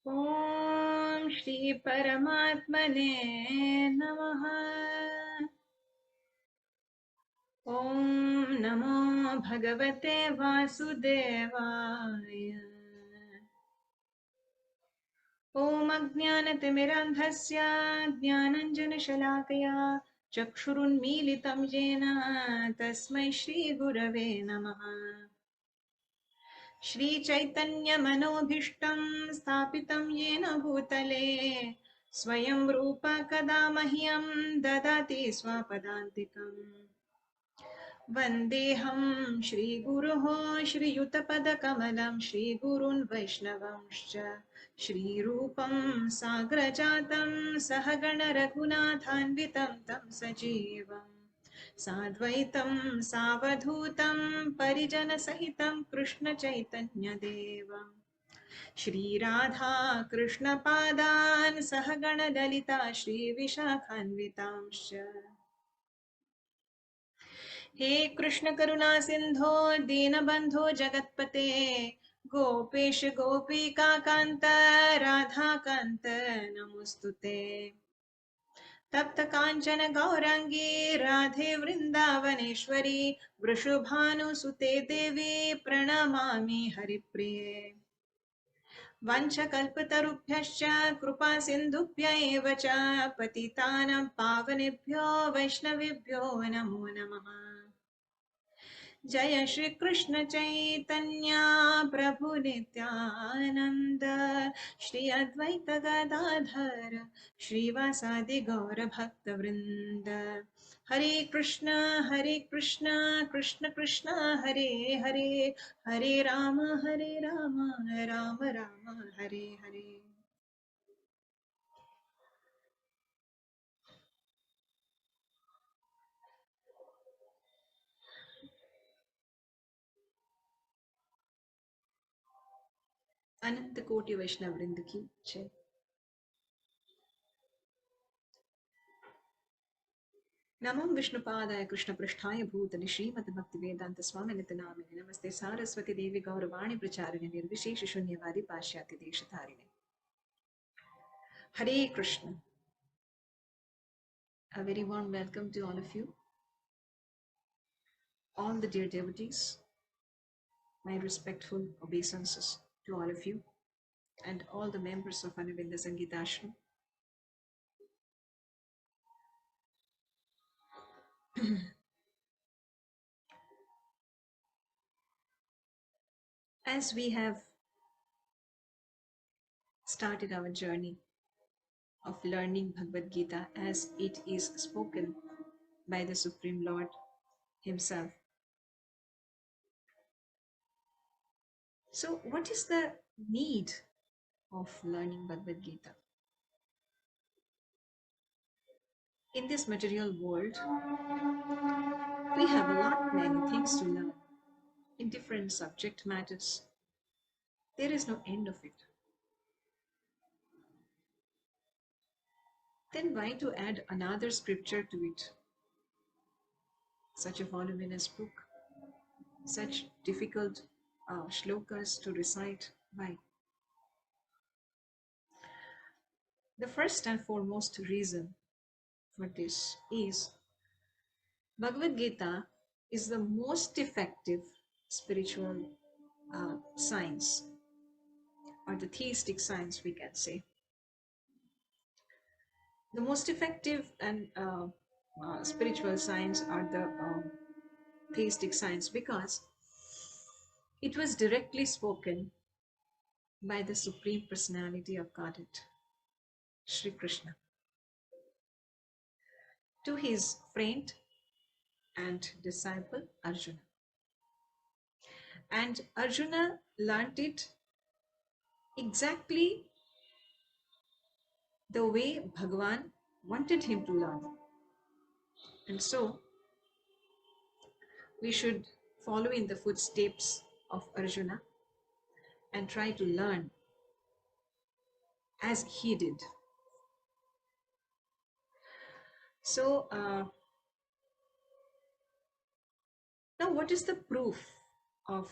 ॐ श्री परमात्मने नमः। ॐ नमो भगवते वासुदेवाय। ॐ अज्ञानतिमिरान्धस्य ज्ञानाञ्जनशलाकया चक्षुरुन्मीलितं येन तस्मै श्रीगुरवे नमः। श्रीचैतन्यमनोभीष्टं स्थापितं येन भूतले स्वयं रूप कदा मह्यं ददाति स्वपदान्तिकम्। वन्देऽहं श्रीगुरोः श्रीयुतपदकमलं श्रीगुरून् वैष्णवंश्च श्रीरूपं साग्रजातं सहगणरघुनाथान्वितं तं सजीवम् साद्वैतं सावधूतं परिजनसहितं कृष्णचैतन्यदेवम् श्रीराधा कृष्णपादान् सहगणललिता श्रीविशाखान्वितांश्च। हे कृष्ण करुणा सिंधो दीनबंधो जगत्पते गोपेश गोपिका कांत राधा कांत नमोस्तुते। तप्त कांचन गौरांगी राधे वृंदावनेश्वरी वृषभानुसुते देवी प्रणमामि हरिप्रिये। वंशकल्पतरुभ्यश्च कृपा सिन्धुभ्य एव च पतितानां पावनेभ्यो वैष्णवेभ्यो नमो नमः। जय श्री कृष्ण चैतन्य प्रभु नित्यानंद श्री अद्वैत गदाधर श्रीवासादि गौर भक्त वृंद। हरे कृष्ण कृष्ण कृष्ण हरे हरे हरे राम राम राम हरे हरे। अनंत कोटि वैष्णव वृंद की जय। नमो विष्णुपादाय कृष्णपृष्ठाय भूतले श्रीमद्भक्तिवेदान्त स्वामिनिति नामिने नमस्ते सारस्वती देवी गौरवाणी प्रचारिणे निर्विशेष शून्यवादी पाश्चात्य देशधारिणे। हरे Krishna. A very warm welcome to all of you, all the dear devotees. My respectful obeisances to all of you and all the members of Anavinda Sangeeta Ashram. As we have started our journey of learning Bhagavad Gita as it is spoken by the Supreme Lord Himself. So, what is the need of learning Bhagavad Gita? In this material world, we have a lot many things to learn in different subject matters. There is no end of it. Then why to add another scripture to it? Such a voluminous book, such difficult shlokas to recite. Why? The first and foremost reason for this is Bhagavad Gita is the most effective spiritual science, or the theistic science, we can say. The most effective and spiritual science are the theistic science because it was directly spoken by the Supreme Personality of Godhead, Shri Krishna, to his friend and disciple Arjuna. And Arjuna learnt it exactly the way Bhagavan wanted him to learn. And so we should follow in the footsteps of Arjuna and try to learn as he did. So now what is the proof of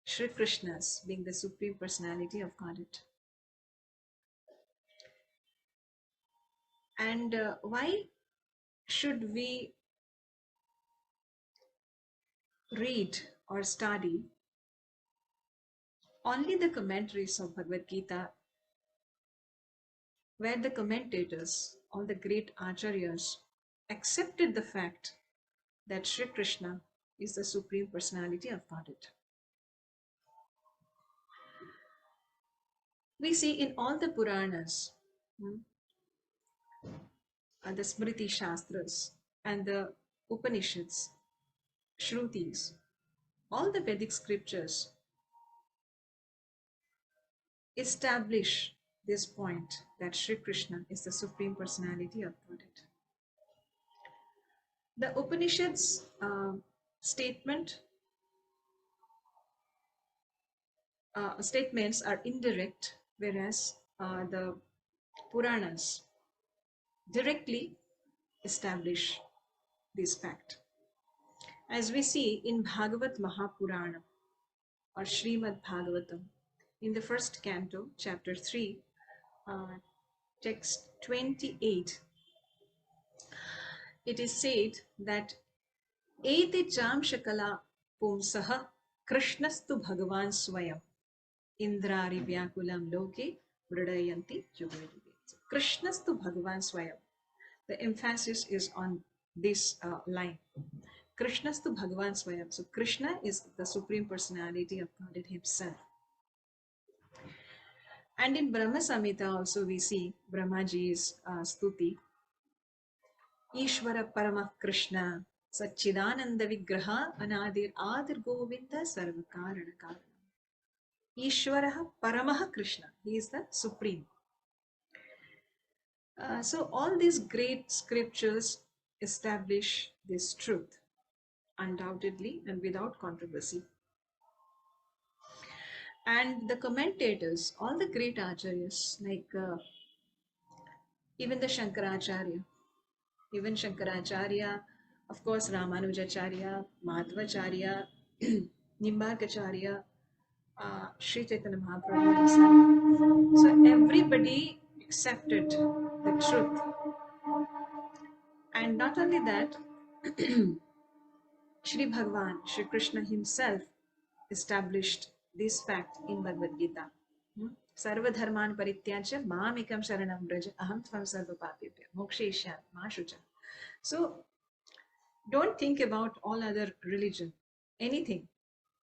Shri Krishna's being the Supreme Personality of Godhead? And why should we read or study only the commentaries of Bhagavad Gita, where the commentators, all the great acharyas, accepted the fact that Shri Krishna is the Supreme Personality of Godhead? We see in all the Puranas, the Smriti Shastras and the Upanishads, Shrutis, all the Vedic scriptures establish this point that Shri Krishna is the Supreme Personality of Godhead. The Upanishads statements are indirect, whereas the Puranas directly establish this fact. As we see in Bhagavat Mahapurana or Śrimad Bhagavatam, in the first canto, chapter 3, text 28, it is said that Ete Cham Shakala Pumsaha Krishnastu Bhagavan Swayam Indrari Vyakulam Loke Vridayanti Yugayuge. Krishnastu Bhagavan Swayam. The emphasis is on this line. Krishnastu Bhagavan Swayam. So Krishna is the Supreme Personality of Godhead Himself. And in Brahma Samhita also we see Brahmaji's stuti. Ishvara Paramah Krishna Satchidananda Vigraha Anadir Adir Govinda Sarvakarana Karana. Ishvara Paramah Krishna. He is the Supreme. So all these great scriptures establish this truth, undoubtedly and without controversy. And the commentators, all the great acharyas, like even the Shankaracharya, of course Ramanujacharya, Madhvacharya, Nimbarkacharya, Sri Chaitanya Mahaprabhu himself. So everybody accepted the truth. And not only that, Shri Bhagavan, Shri Krishna himself established this fact in Bhagavad Gita. Sarva dharman parityajya mamikam sharanam braja aham tvam sarva papibhya moksheshyam ma shucha. So don't think about all other religion, anything.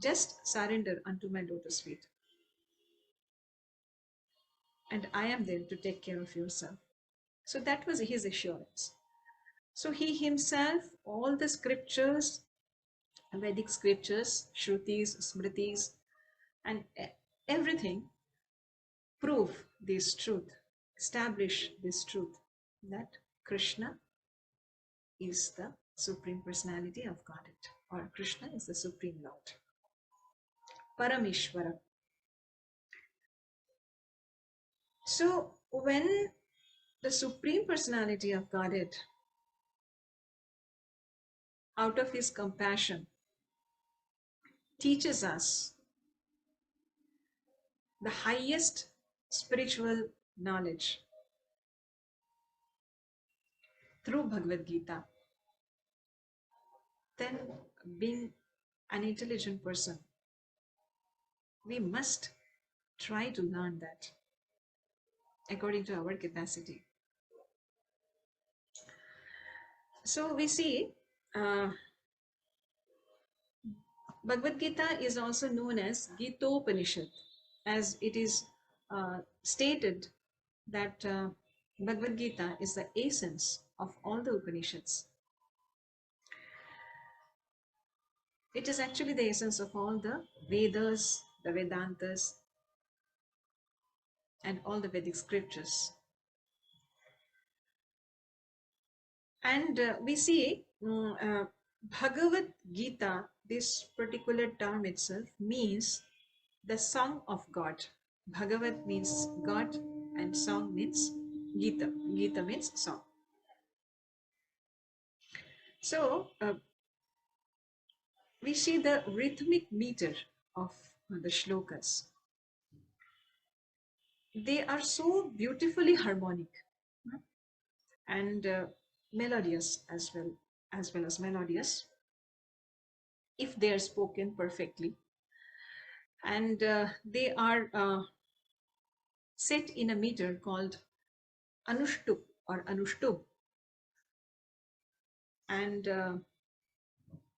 Just surrender unto my lotus feet. And I am there to take care of yourself. So that was his assurance. So he himself, all the scriptures, Vedic scriptures, Shrutis, Smritis, and everything prove this truth, establish this truth, that Krishna is the Supreme Personality of Godhead, or Krishna is the Supreme Lord. Parameshwara. So when the Supreme Personality of Godhead, out of his compassion, teaches us the highest spiritual knowledge through Bhagavad Gita, then being an intelligent person, we must try to learn that according to our capacity. So we see Bhagavad Gita is also known as Gitopanishad, as it is stated that Bhagavad Gita is the essence of all the Upanishads. It is actually the essence of all the Vedas, the Vedantas, and all the Vedic scriptures. And we see Bhagavad Gita, this particular term itself means the song of God. Bhagavat means God and song means Gita. Gita means song. So we see the rhythmic meter of the shlokas. They are so beautifully harmonic. and melodious as well as melodious if they are spoken perfectly, and they are set in a meter called anushtup or anushtup, and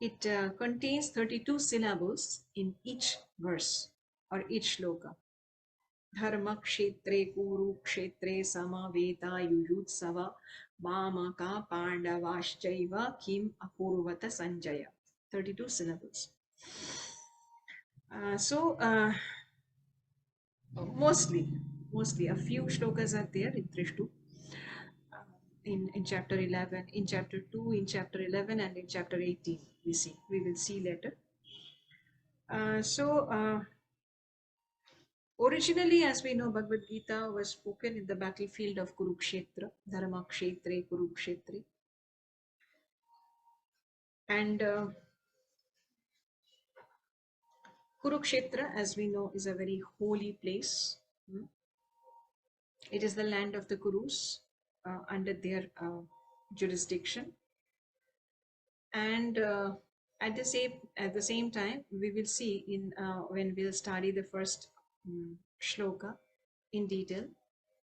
it contains 32 syllables in each verse or each shloka. Dharma kshetre kuru kshetre samaveta yuyutsava mamaka pandavaschaiva kim apurvata sanjaya. 32 syllables. Mostly a few shlokas are there in Trishtu, in chapter 11, in chapter 2, in chapter 11, and in chapter 18. We will see later. Originally, as we know, Bhagavad Gita was spoken in the battlefield of Kurukshetra, Dharma Kshetre, Kurukshetre. And Kurukshetra, as we know, is a very holy place. It is the land of the Kurus under their jurisdiction. And at the same time, we will see in when we'll study the first shloka in detail,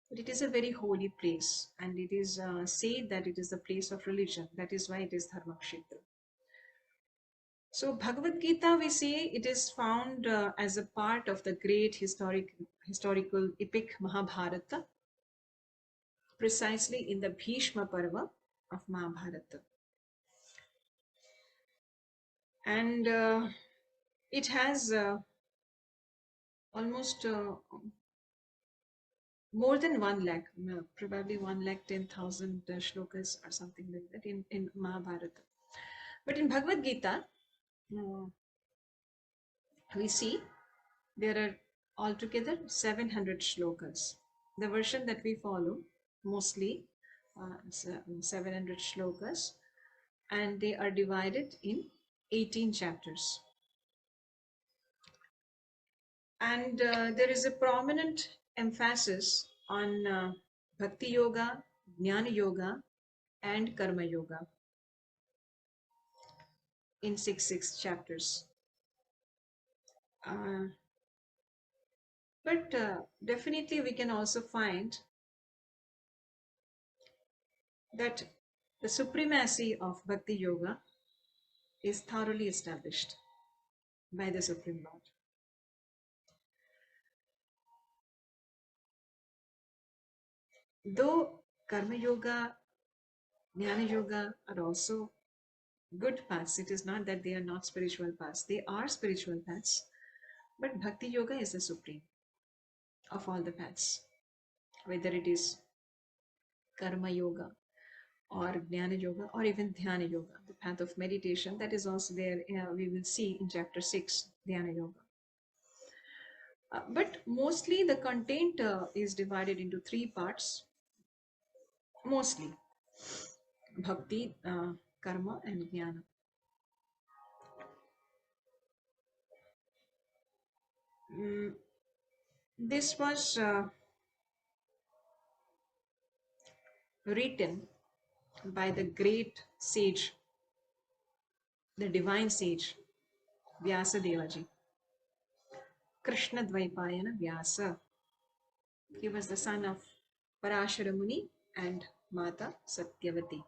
but it is a very holy place, and it is said that it is the place of religion. That is why it is Dharmakshetra. So Bhagavad Gita, we say it is found as a part of the great historical epic Mahabharata, precisely in the Bhishma Parva of Mahabharata. And it has almost more than 1 lakh, probably 1,10,000 shlokas or something like that in Mahabharata. But in Bhagavad Gita, we see there are altogether 700 shlokas. The version that we follow mostly 700 shlokas, and they are divided in 18 chapters. And there is a prominent emphasis on Bhakti Yoga, Jnana Yoga, and Karma Yoga in six chapters. But definitely we can also find that the supremacy of Bhakti Yoga is thoroughly established by the Supreme Lord. Though Karma Yoga, Jnana Yoga are also good paths, it is not that they are not spiritual paths. They are spiritual paths, but Bhakti Yoga is the supreme of all the paths. Whether it is Karma Yoga or Jnana Yoga or even Dhyana Yoga, the path of meditation, that is also there. We will see in chapter 6, Dhyana Yoga. But mostly the content is divided into 3 parts. Mostly Bhakti, Karma, and Jnana. This was written by the great sage, the divine sage, Vyasadevaji. Krishna Dvaipayana Vyasa. He was the son of Parashara Muni and Mata Satyavati.